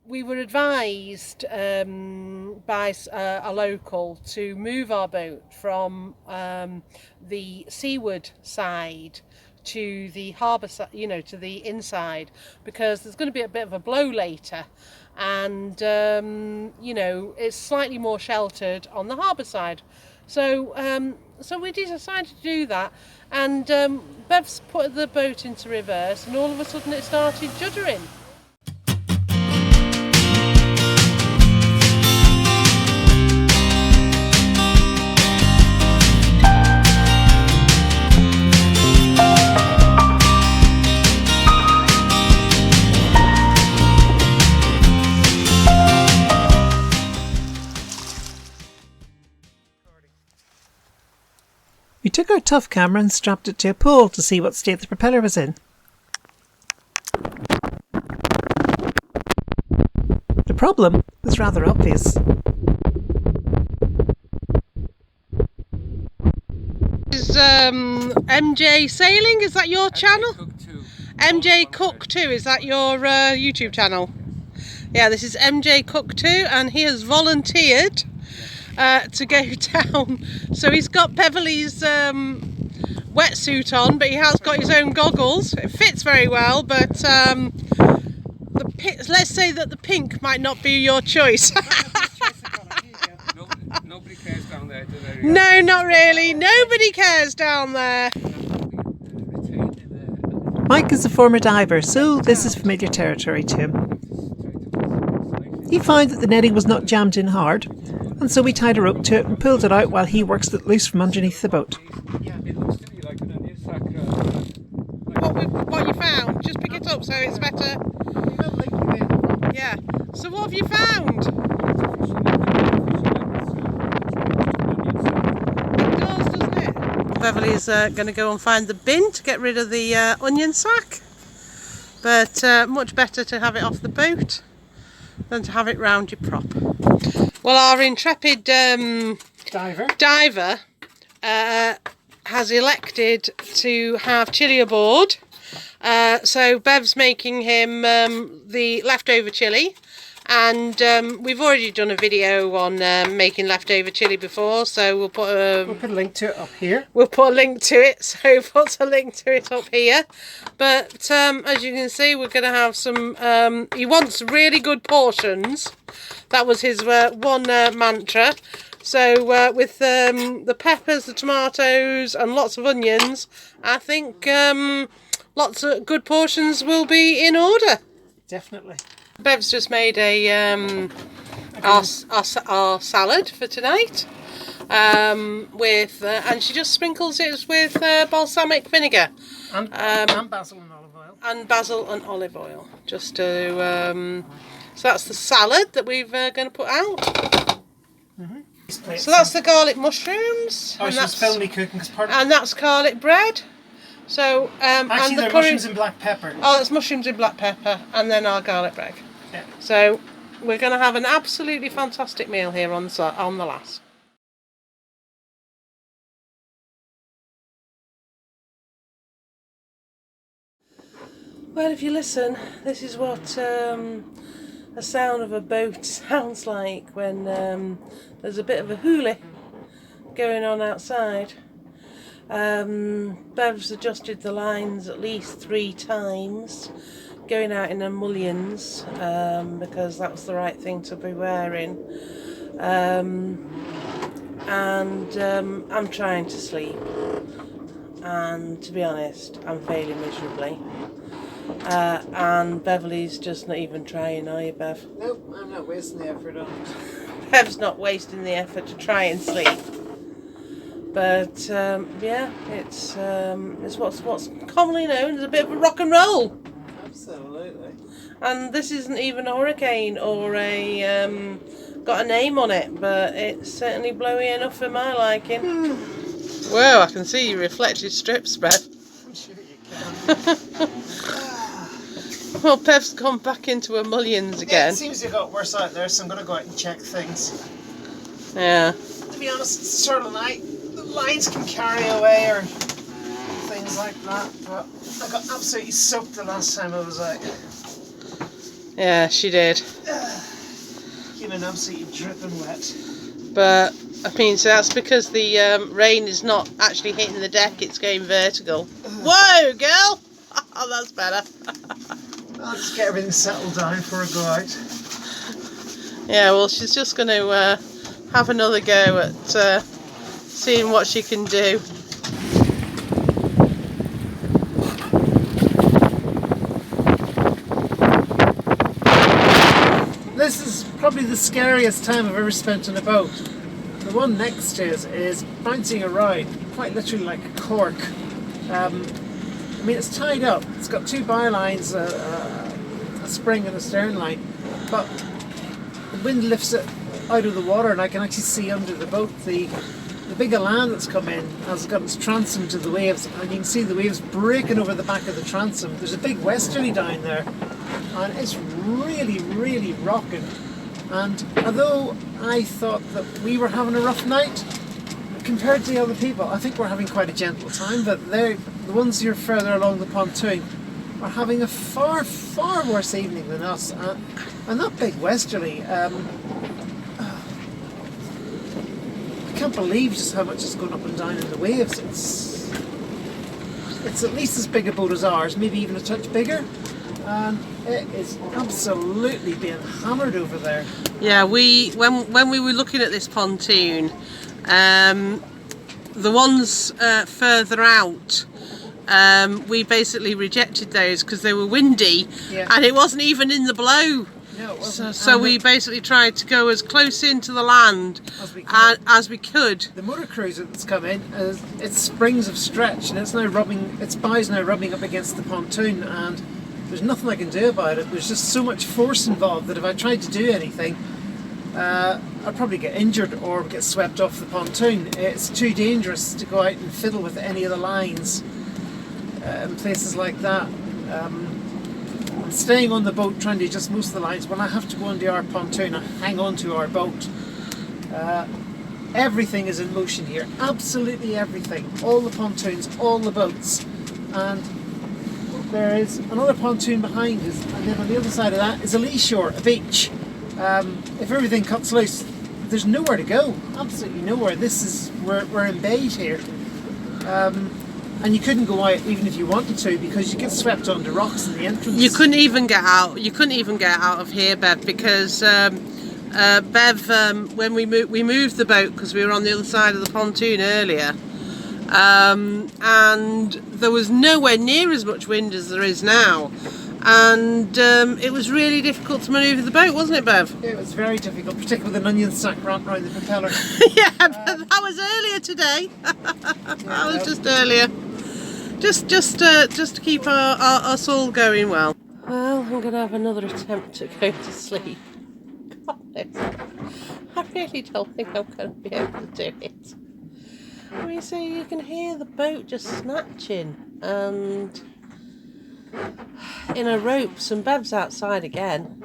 we were advised by a local to move our boat from the seaward side to the harbour side, to the inside, because there's going to be a bit of a blow later, and it's slightly more sheltered on the harbour side. So we decided to do that, and Bev's put the boat into reverse, and all of a sudden it started juddering. We took our tough camera and strapped it to a pole to see what state the propeller was in. The problem was rather obvious. This is MJ Sailing, is that your channel? MJ Cook 2, is that your YouTube channel? Yeah, this is MJ Cook 2, and he has volunteered to go down. So he's got Beverly's wetsuit on, but he has got his own goggles. It fits very well, but let's say that the pink might not be your choice. Nobody cares down there, do they? No, not really. Nobody cares down there. Mike is a former diver, so this is familiar territory to him. He found that the netting was not jammed in hard, and so we tied a rope to it and pulled it out while he works it loose from underneath the boat. What you found? Just pick it up so it's better. Yeah. So what have you found? It does, doesn't it? Beverly's going to go and find the bin to get rid of the onion sack. But much better to have it off the boat than to have it round your prop. Well, our intrepid diver has elected to have chilli aboard. So Bev's making him the leftover chilli, and we've already done a video on making leftover chilli before, so we'll put a link to it up here. We'll put a link to it, so put a link to it up here. But as you can see, we're going to have some, he wants really good portions. That was his one mantra. So with the peppers, the tomatoes and lots of onions, I think lots of good portions will be in order. Definitely. Bev's just made our salad for tonight. And she just sprinkles it with balsamic vinegar And basil and olive oil. And basil and olive oil, just to so that's the salad that we're going to put out. Mm-hmm. So that's the garlic mushrooms. Oh, she's filmed me cooking. And that's garlic bread. So actually, and the they're curry, mushrooms and black pepper. Oh, that's mushrooms and black pepper, and then our garlic bread. Yeah. So we're going to have an absolutely fantastic meal here on the Lass. Well, if you listen, this is what the sound of a boat sounds like when there's a bit of a hoolie going on outside. Bev's adjusted the lines at least 3 times, going out in her mullions because that was the right thing to be wearing. I'm trying to sleep, and to be honest, I'm failing miserably. And Beverly's just not even trying, are you, Bev? Nope, I'm not wasting the effort on it. Bev's not wasting the effort to try and sleep. But yeah, it's what's commonly known as a bit of a rock and roll. Absolutely. And this isn't even a hurricane or a got a name on it, but it's certainly blowy enough for my liking. Whoa, I can see your reflected strips, Bev. I'm sure you can. Well, Bev's gone back into her mullions again. Yeah, it seems to have got worse out there, so I'm going to go out and check things. Yeah. To be honest, it's sort of night. The lines can carry away or things like that, but I got absolutely soaked the last time I was out. Yeah, she did. Came in absolutely dripping wet. But I mean, so that's because the rain is not actually hitting the deck; it's going vertical. Whoa, girl! Oh, that's better. I'll just get everything settled down before I go out. Yeah, well, she's just going to have another go at seeing what she can do. This is probably the scariest time I've ever spent on a boat. The one next to us is bouncing around, quite literally like a cork. I mean, it's tied up. It's got two bylines, a spring and a stern line, but the wind lifts it out of the water and I can actually see under the boat the big elan that's come in has got its transom to the waves, and you can see the waves breaking over the back of the transom. There's a big westerly down there and it's really, really rocking. And although I thought that we were having a rough night, compared to the other people, I think we're having quite a gentle time, but the ones who are further along the pontoon are having a far, far worse evening than us. And that big westerly, I can't believe just how much is going up and down in the waves. It's at least as big a boat as ours, maybe even a touch bigger. And it is absolutely being hammered over there. Yeah, when we were looking at this pontoon, the ones further out, we basically rejected those because they were windy, Yeah. and it wasn't even in the blow. No, it wasn't. So we basically tried to go as close into the land as we could. The motor cruiser that's come in, its springs have stretched and its bows now rubbing up against the pontoon, and there's nothing I can do about it. There's just so much force involved that if I tried to do anything, I'd probably get injured or get swept off the pontoon. It's too dangerous to go out and fiddle with any of the lines in places like that. I'm staying on the boat trying to adjust most of the lines. When I have to go onto our pontoon, I hang on to our boat. Everything is in motion here, absolutely everything. All the pontoons, all the boats. And there is another pontoon behind us, and then on the other side of that is a lee shore, a beach. If everything cuts loose, there's nowhere to go, absolutely nowhere. We're in bait here. And you couldn't go out even if you wanted to, because you get swept onto rocks in the entrance. You couldn't even get out. You couldn't even get out of here, Bev, because Bev, when we moved the boat because we were on the other side of the pontoon earlier, and there was nowhere near as much wind as there is now, and it was really difficult to manoeuvre the boat, wasn't it, Bev? It was very difficult, particularly with an onion sack wrapped around the propeller. Yeah, but that was earlier today. That was just earlier. Just to keep us all going well. Well, I'm going to have another attempt to go to sleep. God, I really don't think I'm going to be able to do it. I mean, so you can hear the boat just snatching, and in a ropes, and Bev's outside again.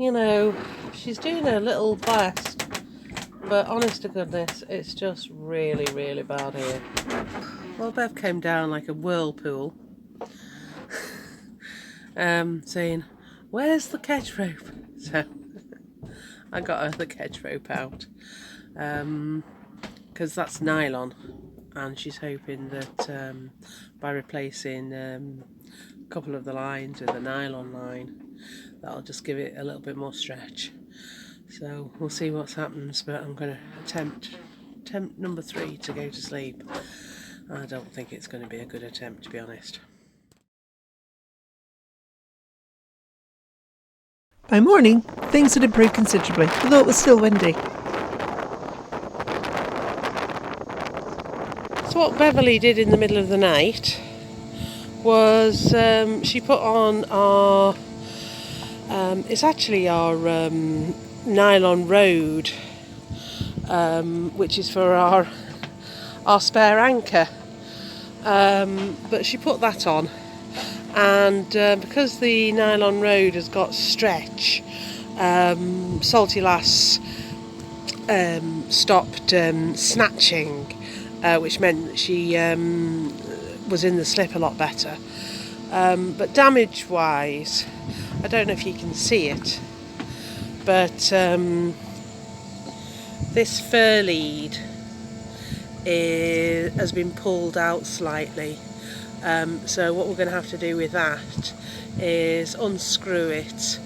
You know, she's doing her little best, but honest to goodness, it's just really, really bad here. Well, Bev came down like a whirlpool, saying, "Where's the kedge rope?" So I got her the kedge rope out, because that's nylon, and she's hoping that by replacing a couple of the lines with a nylon line, that'll just give it a little bit more stretch. So we'll see what happens, but I'm going to attempt number 3 to go to sleep. I don't think it's going to be a good attempt, to be honest. By morning, things had improved considerably, although it was still windy. So what Beverly did in the middle of the night was she put on our, it's actually our nylon road, which is for our spare anchor, but she put that on, and because the nylon road has got stretch, Salty Lass stopped snatching, which meant that she was in the slip a lot better, but damage wise I don't know if you can see it, but this fir lead has been pulled out slightly. So what we're going to have to do with that is unscrew it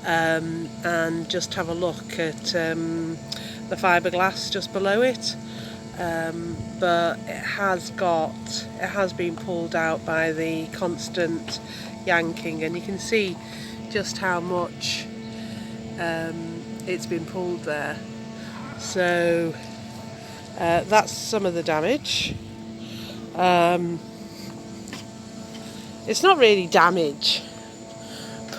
and just have a look at the fiberglass just below it. But it has been pulled out by the constant yanking, and you can see just how much it's been pulled there. So that's some of the damage. It's not really damage,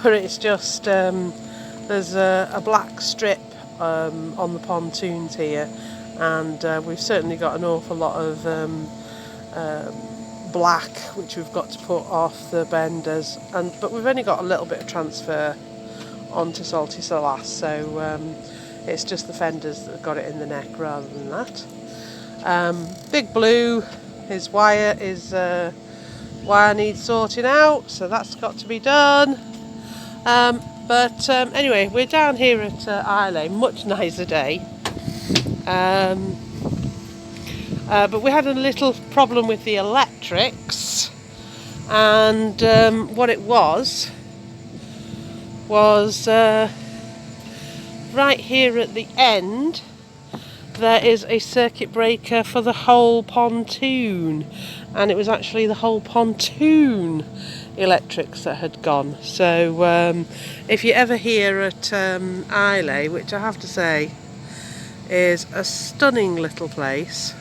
but it's just there's a black strip on the pontoons here, and we've certainly got an awful lot of black which we've got to put off the benders, but we've only got a little bit of transfer onto salty salass, so it's just the fenders that have got it in the neck rather than that. Big Blue, his wire needs sorting out, so that's got to be done. But anyway, we're down here at Islay, much nicer day. But we had a little problem with the electrics, and what it was right here at the end there is a circuit breaker for the whole pontoon, and it was actually the whole pontoon electrics that had gone. So if you're ever here at Islay, which I have to say is a stunning little place,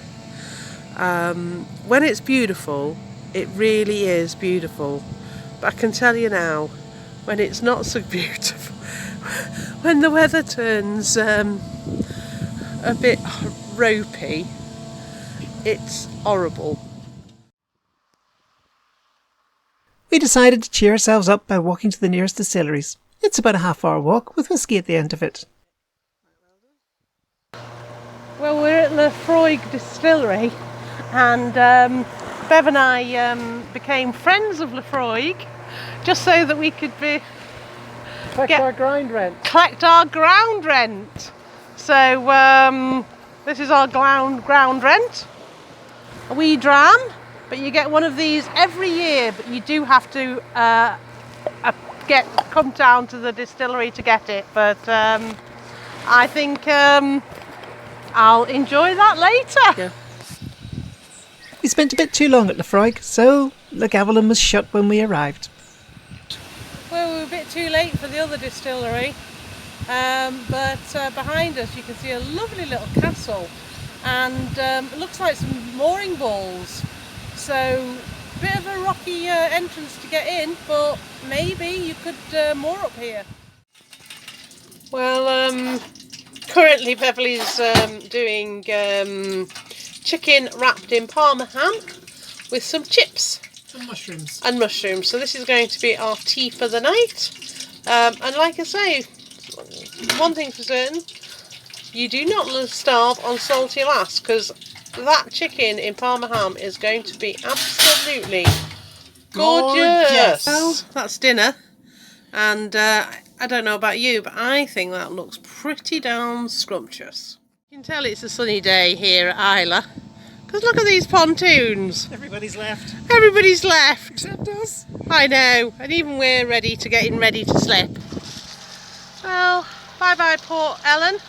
when it's beautiful, it really is beautiful, but I can tell you now, when it's not so beautiful, when the weather turns a bit ropey, it's horrible. We decided to cheer ourselves up by walking to the nearest distilleries. It's about a half-hour walk with whiskey at the end of it. Well, we're at Lefroy Distillery, and Bev and I became friends of Lefroy just so that we could Collect our ground rent. So this is our ground rent, a wee dram, but you get one of these every year, but you do have to come down to the distillery to get it. But I think I'll enjoy that later. Yeah. We spent a bit too long at Lefroy, so Lagavulin was shut when we arrived. Well, we were a bit too late for the other distillery, but behind us you can see a lovely little castle, and it looks like some mooring balls. So, a bit of a rocky entrance to get in, but maybe you could moor up here. Well, currently Beverly's doing chicken wrapped in Parma ham with some chips. And mushrooms. So this is going to be our tea for the night. And like I say, one thing for certain, you do not starve on salty lass, because that chicken in Parma ham is going to be absolutely gorgeous. Well, that's dinner, and I don't know about you, but I think that looks pretty darn scrumptious. You can tell it's a sunny day here at Islay, because look at these pontoons. Everybody's left. Except us. I know, and even we're ready to slip. Well, bye-bye Port Ellen.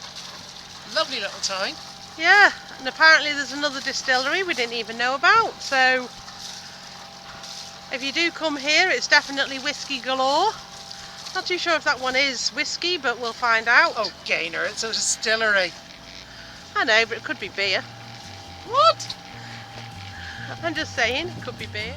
Lovely little town. Yeah, and apparently there's another distillery we didn't even know about, so if you do come here, it's definitely whiskey galore. Not too sure if that one is whiskey, but we'll find out. Oh, Gaynor, it's a distillery. I know, but it could be beer. What? I'm just saying, it could be beer.